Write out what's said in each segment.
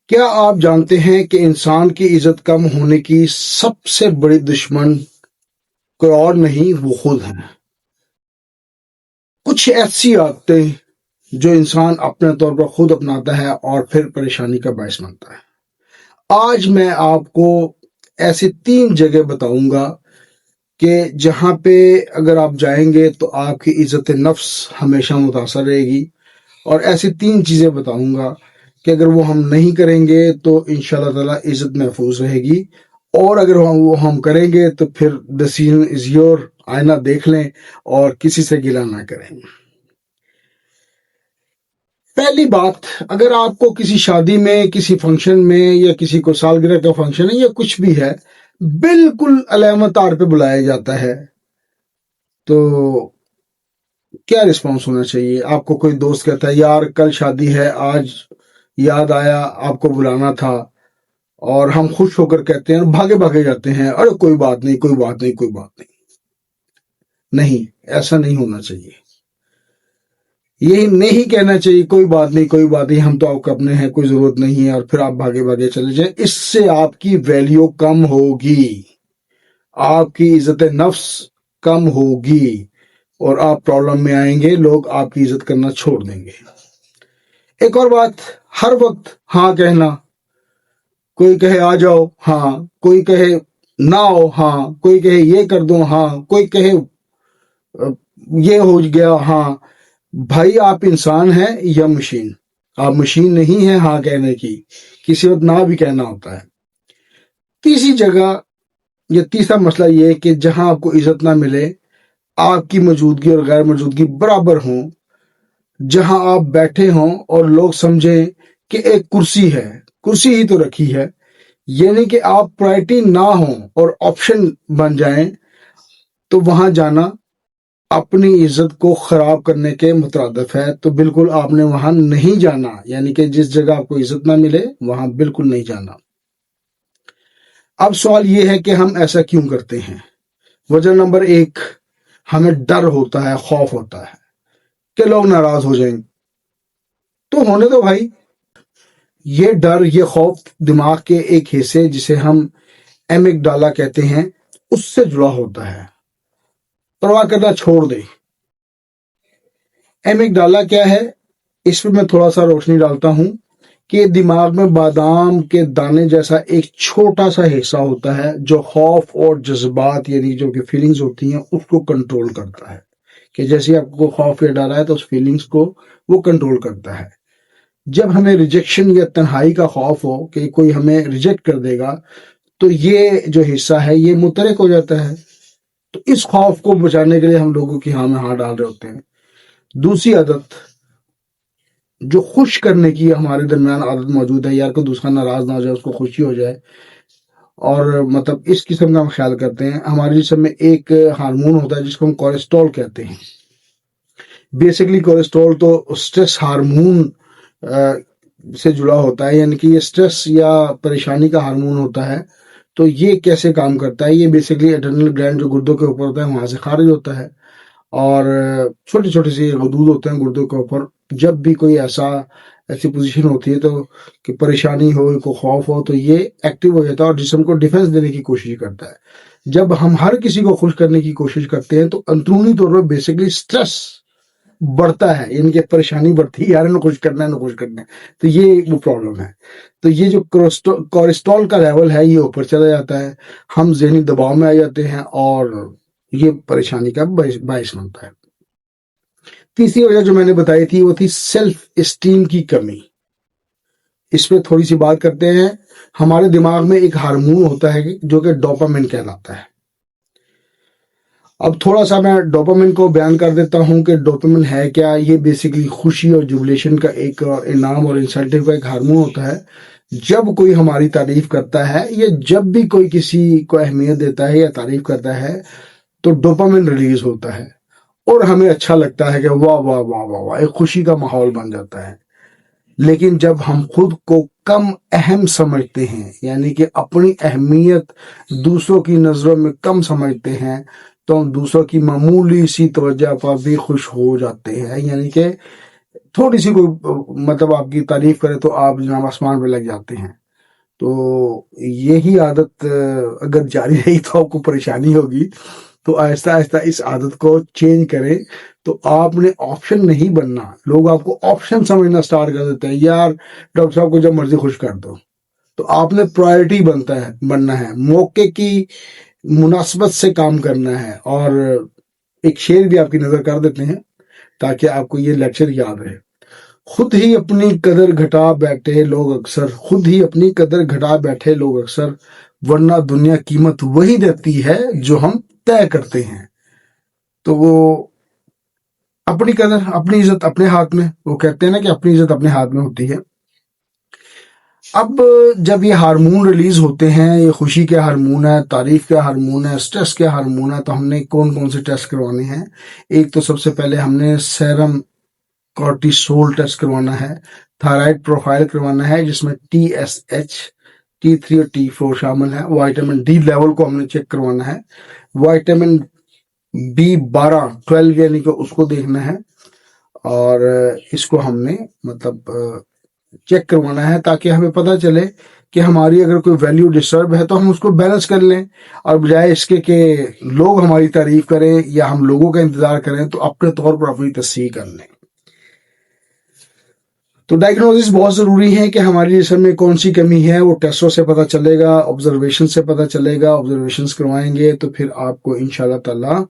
کیا آپ جانتے ہیں کہ انسان کی عزت کم ہونے کی سب سے بڑی دشمن کوئی اور نہیں، وہ خود ہے۔ کچھ ایسی عادتیں جو انسان اپنے طور پر خود اپناتا ہے اور پھر پریشانی کا باعث بنتا ہے۔ آج میں آپ کو ایسی 3 جگہ بتاؤں گا کہ جہاں پہ اگر آپ جائیں گے تو آپ کی عزت نفس ہمیشہ متاثر رہے گی، اور ایسی 3 چیزیں بتاؤں گا کہ اگر وہ ہم نہیں کریں گے تو انشاءاللہ تعالی عزت محفوظ رہے گی، اور اگر وہ ہم کریں گے تو پھر ڈیسیژن از یور، آئینہ دیکھ لیں اور کسی سے گلہ نہ کریں۔ پہلی بات، اگر آپ کو کسی شادی میں، کسی فنکشن میں، یا کسی کو سالگرہ کا فنکشن ہے یا کچھ بھی ہے، بالکل علامہ طور پہ بلایا جاتا ہے، تو کیا رسپانس ہونا چاہیے؟ آپ کو کوئی دوست کہتا ہے یار کل شادی ہے، آج یاد آیا آپ کو بلانا تھا، اور ہم خوش ہو کر کہتے ہیں، بھاگے بھاگے جاتے ہیں، ارے کوئی بات نہیں، کوئی بات نہیں، کوئی بات نہیں۔ نہیں، ایسا نہیں ہونا چاہیے۔ یہ نہیں کہنا چاہیے کوئی بات نہیں، کوئی بات نہیں، ہم تو آپ کے اپنے ہیں، کوئی ضرورت نہیں ہے، اور پھر آپ بھاگے بھاگے چلے جائیں۔ اس سے آپ کی ویلیو کم ہوگی، آپ کی عزت نفس کم ہوگی، اور آپ پرابلم میں آئیں گے، لوگ آپ کی عزت کرنا چھوڑ دیں گے۔ ایک اور بات، ہر وقت ہاں کہنا، کوئی کہے آ جاؤ ہاں، کوئی کہے نہ آؤ ہاں، کوئی کہے یہ کر دو ہاں، کوئی کہے یہ ہو گیا ہاں۔ بھائی آپ انسان ہیں یا مشین؟ آپ مشین نہیں ہیں ہاں کہنے کی، کسی وقت نہ بھی کہنا ہوتا ہے۔ تیسری جگہ یا تیسرا مسئلہ یہ ہے کہ جہاں آپ کو عزت نہ ملے، آپ کی موجودگی اور غیر موجودگی برابر ہوں، جہاں آپ بیٹھے ہوں اور لوگ سمجھیں کہ ایک کرسی ہے، کرسی ہی تو رکھی ہے، یعنی کہ آپ پرائرٹی نہ ہوں اور آپشن بن جائیں، تو وہاں جانا اپنی عزت کو خراب کرنے کے مترادف ہے۔ تو بالکل آپ نے وہاں نہیں جانا، یعنی کہ جس جگہ آپ کو عزت نہ ملے وہاں بالکل نہیں جانا۔ اب سوال یہ ہے کہ ہم ایسا کیوں کرتے ہیں؟ وجہ نمبر 1، ہمیں ڈر ہوتا ہے، خوف ہوتا ہے کہ لوگ ناراض ہو جائیں۔ تو ہونے دو بھائی، یہ ڈر، یہ خوف دماغ کے ایک حصے جسے ہم ایمگڈالا کہتے ہیں، اس سے جڑا ہوتا ہے۔ پرواہ کرنا چھوڑ دے۔ ایمگڈالا کیا ہے؟ اس پہ میں تھوڑا سا روشنی ڈالتا ہوں کہ دماغ میں بادام کے دانے جیسا ایک چھوٹا سا حصہ ہوتا ہے جو خوف اور جذبات، یعنی جو کہ فیلنگز ہوتی ہیں، اس کو کنٹرول کرتا ہے، کہ جیسے آپ کو خوف یا ڈر ہے تو اس فیلنگز کو وہ کنٹرول کرتا ہے۔ جب ہمیں ریجیکشن یا تنہائی کا خوف ہو کہ کوئی ہمیں ریجیکٹ کر دے گا، تو یہ جو حصہ ہے یہ متحرک ہو جاتا ہے۔ تو اس خوف کو بچانے کے لیے ہم لوگوں کی ہاں میں ہاں ڈال رہے ہوتے ہیں۔ دوسری عادت جو خوش کرنے کی ہمارے درمیان عادت موجود ہے، یار کوئی دوسرا ناراض نہ ہو جائے، اس کو خوشی ہو جائے، اور مطلب اس قسم کا ہم خیال کرتے ہیں۔ ہمارے جسم میں ایک ہارمون ہوتا ہے جس کو ہم کولیسٹرول کہتے ہیں۔ بیسیکلی کولیسٹرول تو سٹریس ہارمون سے جڑا ہوتا ہے، یعنی کہ یہ سٹریس یا پریشانی کا ہارمون ہوتا ہے۔ تو یہ کیسے کام کرتا ہے؟ یہ بیسیکلی ایڈرنل گلینڈ جو گردوں کے اوپر ہوتا ہے وہاں سے خارج ہوتا ہے، اور چھوٹے چھوٹے سے غدود ہوتے ہیں گردوں کے اوپر۔ جب بھی کوئی ایسی پوزیشن ہوتی ہے تو کہ پریشانی ہو، کوئی خوف ہو، تو یہ ایکٹیو ہو جاتا ہے اور جسم کو ڈیفنس دینے کی کوشش کرتا ہے۔ جب ہم ہر کسی کو خوش کرنے کی کوشش کرتے ہیں تو اندرونی طور پر بیسیکلی سٹریس بڑھتا ہے، یعنی کہ پریشانی بڑھتی ہے، یار انہوں خوش کرنا ہے، انہوں خوش کرنا ہے۔ تو یہ وہ پرابلم ہے۔ تو یہ جو کولیسٹرول کا لیول ہے یہ اوپر چلا جاتا ہے، ہم ذہنی دباؤ میں آ جاتے ہیں، اور یہ پریشانی کا باعث بنتا ہے۔ تیسری وجہ جو میں نے بتائی تھی وہ تھی سیلف اسٹیم کی کمی۔ اس پہ تھوڑی سی بات کرتے ہیں۔ ہمارے دماغ میں ایک ہارمون ہوتا ہے جو کہ ڈوپامن کہلاتا ہے۔ اب تھوڑا سا میں ڈوپامن کو بیان کر دیتا ہوں کہ ڈوپامن ہے کیا۔ یہ بیسیکلی خوشی اور جوبلیشن کا ایک انعام اور انسینٹیو کا ایک ہارمون ہوتا ہے۔ جب کوئی ہماری تعریف کرتا ہے یا جب بھی کوئی کسی کو اہمیت دیتا ہے یا تعریف کرتا ہے تو ڈوپامن ریلیز ہوتا ہے، اور ہمیں اچھا لگتا ہے کہ واہ واہ واہ واہ واہ، ایک خوشی کا ماحول بن جاتا ہے۔ لیکن جب ہم خود کو کم اہم سمجھتے ہیں، یعنی کہ اپنی اہمیت دوسروں کی نظروں میں کم سمجھتے ہیں، تو ہم دوسروں کی معمولی سی توجہ پر بھی خوش ہو جاتے ہیں، یعنی کہ تھوڑی سی کوئی مطلب آپ کی تعریف کرے تو آپ جناب آسمان پہ لگ جاتے ہیں. تو یہی عادت اگر جاری رہی تو آپ کو پریشانی ہوگی. تو آہستہ آہستہ اس عادت کو چینج کریں. تو آپ نے آپشن نہیں بننا. لوگ آپ کو آپشن سمجھنا سٹارٹ کر دیتے ہیں. یار ڈاکٹر صاحب کو جب مرضی خوش کر دو. تو آپ نے پرائرٹی بننا ہے. موقع کی مناسبت سے کام کرنا ہے. اور ایک شعر بھی آپ کی نظر کر دیتے ہیں تاکہ آپ کو یہ لیکچر یاد رہے. خود ہی اپنی قدر گھٹا بیٹھے لوگ اکثر، خود ہی اپنی قدر گھٹا بیٹھے لوگ اکثر، ورنہ دنیا قیمت وہی دیتی ہے جو ہم طے کرتے ہیں. تو وہ اپنی قدر، اپنی عزت اپنے ہاتھ میں. وہ کہتے ہیں نا کہ اپنی عزت اپنے ہاتھ میں ہوتی ہے. اب جب یہ ہارمون ریلیز ہوتے ہیں، یہ خوشی کے ہارمون ہے، تعریف کے ہارمون ہے، سٹریس کے ہارمون ہے، تو ہم نے کون کون سے ٹیسٹ کروانے ہیں؟ ایک تو سب سے پہلے ہم نے سیرم کارٹیسول ٹیسٹ کروانا ہے، تھائرائڈ پروفائل کروانا ہے جس میں TSH، T3 اور T4 شامل ہے. وائٹامن ڈی لیول کو ہم نے چیک کروانا ہے. وائٹامن B12 یعنی کہ اس کو دیکھنا ہے. اور اس کو ہم نے مطلب چیک کروانا ہے تاکہ ہمیں پتہ چلے کہ ہماری اگر کوئی ویلیو ڈسٹرب ہے تو ہم اس کو بیلنس کر لیں. اور بجائے اس کے کہ لوگ ہماری تعریف کریں یا ہم لوگوں کا انتظار کریں، تو اپنے طور پر اپنی تصحیح کر لیں. تو ڈائگنوزس بہت ضروری ہے کہ ہماری جسم میں کون سی کمی ہے. وہ ٹیسٹوں سے پتہ چلے گا، آبزرویشن سے پتہ چلے گا. آبزرویشنز کروائیں گے تو پھر آپ کو انشاءاللہ تعالی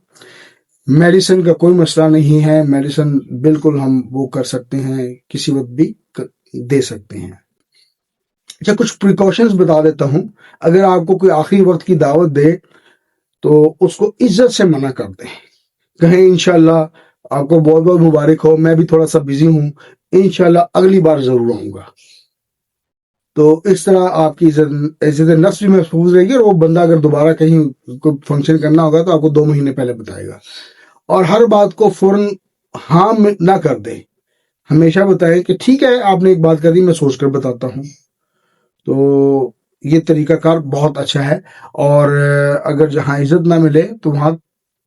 میڈیسن کا کوئی مسئلہ نہیں ہے. میڈیسن بالکل ہم وہ کر سکتے ہیں، کسی وقت بھی دے سکتے ہیں. اچھا، کچھ پریکاشنز بتا دیتا ہوں. اگر آپ کو کوئی آخری وقت کی دعوت دے تو اس کو عزت سے منع کر دیں. کہیں انشاءاللہ آپ کو بہت بہت مبارک ہو، میں بھی تھوڑا سا بزی ہوں، انشاءاللہ اگلی بار ضرور آؤں گا. تو اس طرح آپ کی عزت نفس بھی محفوظ رہے گی. اور وہ بندہ اگر دوبارہ کہیں کوئی فنکشن کرنا ہوگا تو آپ کو 2 مہینے پہلے بتائے گا. اور ہر بات کو فوراً ہاں نہ کر دیں. ہمیشہ بتائیں کہ ٹھیک ہے، آپ نے ایک بات کر دی، میں سوچ کر بتاتا ہوں. تو یہ طریقہ کار بہت اچھا ہے. اور اگر جہاں عزت نہ ملے تو وہاں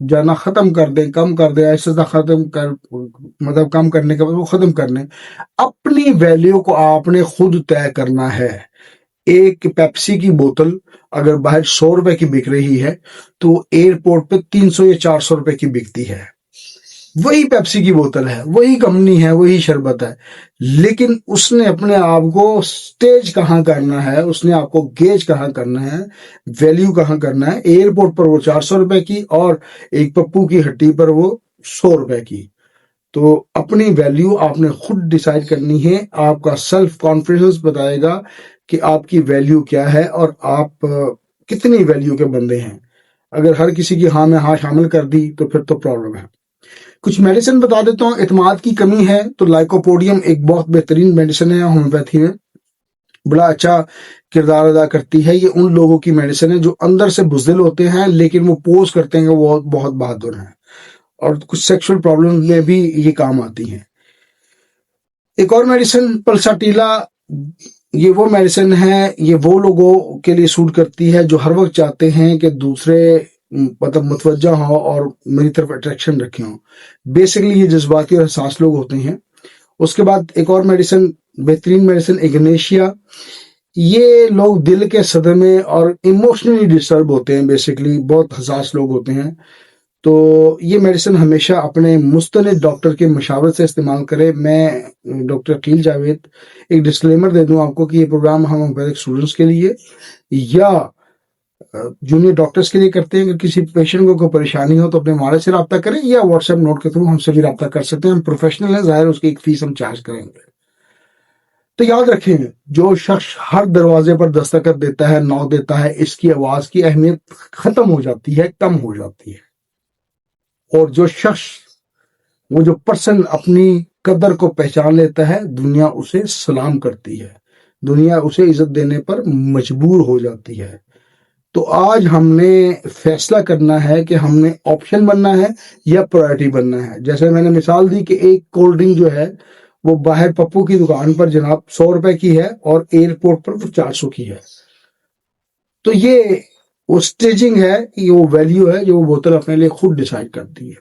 جانا ختم کر دیں، کم کر دیں. ایسا ختم کر مطلب کم کرنے کے بعد وہ ختم کر لیں. اپنی ویلیو کو آپ نے خود طے کرنا ہے. ایک پیپسی کی بوتل اگر باہر 100 روپے کی بک رہی ہے تو ایئرپورٹ پہ 300 یا 400 روپے کی بکتی ہے. وہی پیپسی کی بوتل ہے، وہی کمپنی ہے، وہی شربت ہے، لیکن اس نے اپنے آپ کو سٹیج کہاں کرنا ہے، اس نے آپ کو گیج کہاں کرنا ہے، ویلیو کہاں کرنا ہے. ایئرپورٹ پر وہ 400 روپے کی اور ایک پپو کی ہٹی پر وہ 100 روپے کی. تو اپنی ویلیو آپ نے خود ڈیسائیڈ کرنی ہے. آپ کا سیلف کانفیڈنس بتائے گا کہ آپ کی ویلیو کیا ہے اور آپ کتنی ویلیو کے بندے ہیں. اگر ہر کسی کی ہاں میں ہاں شامل کر دی تو پھر تو پرابلم ہے. کچھ میڈیسن بتا دیتا ہوں. اعتماد کی کمی ہے تو لائکوپوڈیم ایک بہت بہترین میڈیسن ہے ہومیوپیتھی میں، بڑا اچھا کردار ادا کرتی ہے. یہ ان لوگوں کی میڈیسن ہے جو اندر سے بزدل ہوتے ہیں لیکن وہ پوز کرتے ہیں کہ وہ بہت بہادر ہیں، اور کچھ سیکشل پرابلم میں بھی یہ کام آتی ہیں. ایک اور میڈیسن پلساٹیلا، یہ وہ میڈیسن ہے، یہ وہ لوگوں کے لیے سوٹ کرتی ہے جو ہر وقت چاہتے ہیں کہ دوسرے مطلب متوجہ ہوں اور میری طرف اٹریکشن رکھے ہوں. بیسیکلی یہ جذباتی اور حساس لوگ ہوتے ہیں. اس کے بعد ایک اور میڈیسن، بہترین میڈیسن ایگنیشیا. یہ لوگ دل کے صدمے اور ایموشنلی ڈسٹرب ہوتے ہیں، بیسیکلی بہت حساس لوگ ہوتے ہیں. تو یہ میڈیسن ہمیشہ اپنے مستند ڈاکٹر کے مشاورت سے استعمال کرے. میں ڈاکٹر عقیل جاوید ایک ڈسکلیمر دے دوں آپ کو کہ یہ پروگرام ہم ہومیوپیتھک اسٹوڈنٹس کے لیے یا جونیئر ڈاکٹرز کے لیے کرتے ہیں. اگر کسی پیشنٹ کو کوئی پریشانی ہو تو اپنے والد سے رابطہ کریں یا واٹس ایپ نوٹ کے تھرو ہم سے بھی رابطہ کر سکتے ہیں. ہم پروفیشنل ہیں، ظاہر اس کی ایک فیس ہم چارج کریں گے. تو یاد رکھیں، جو شخص ہر دروازے پر دستخط دیتا ہے، نوک دیتا ہے، اس کی آواز کی اہمیت ختم ہو جاتی ہے، کم ہو جاتی ہے. اور جو شخص، وہ جو پرسن اپنی قدر کو پہچان لیتا ہے، دنیا اسے سلام کرتی ہے، دنیا اسے عزت دینے پر مجبور ہو جاتی ہے. تو آج ہم نے فیصلہ کرنا ہے کہ ہم نے آپشن بننا ہے یا پرائرٹی بننا ہے. جیسے میں نے مثال دی کہ ایک کولڈ ڈرنک جو ہے وہ باہر پپو کی دکان پر جناب 100 روپے کی ہے اور ایئرپورٹ پر وہ 400 کی ہے. تو یہ وہ سٹیجنگ ہے، یہ وہ ویلیو ہے جو وہ بوتل اپنے لیے خود ڈیسائیڈ کرتی ہے.